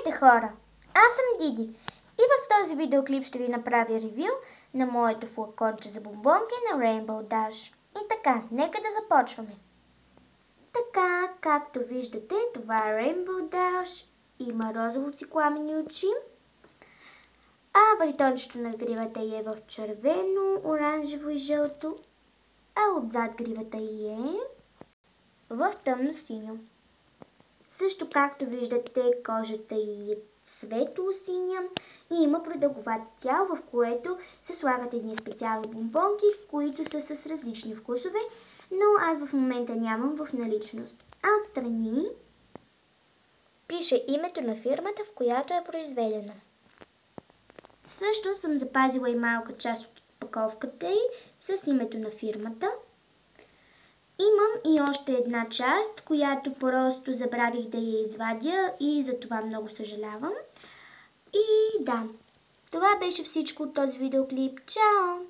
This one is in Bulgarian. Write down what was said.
Здравейте хора! Аз съм Диди и в този видеоклип ще ви направя ревю на моето флаконче за бомбонки на Rainbow Dash. И така, нека да започваме. Така, както виждате, това е Rainbow Dash. Има розово-цикламени очи. А баритончето на гривата е в червено, оранжево и жълто. А отзад гривата е в тъмно-синьо. Също както виждате, кожата ѝ е светло-синя и има продълговато тяло, в което се слагат едни специални бомбонки, които са с различни вкусове, но аз в момента нямам в наличност. А отстрани пише името на фирмата, в която е произведена. Също съм запазила и малка част от опаковката ѝ с името на фирмата. Имам и още една част, която просто забравих да я извадя и за това много съжалявам. И да, това беше всичко от този видеоклип. Чао!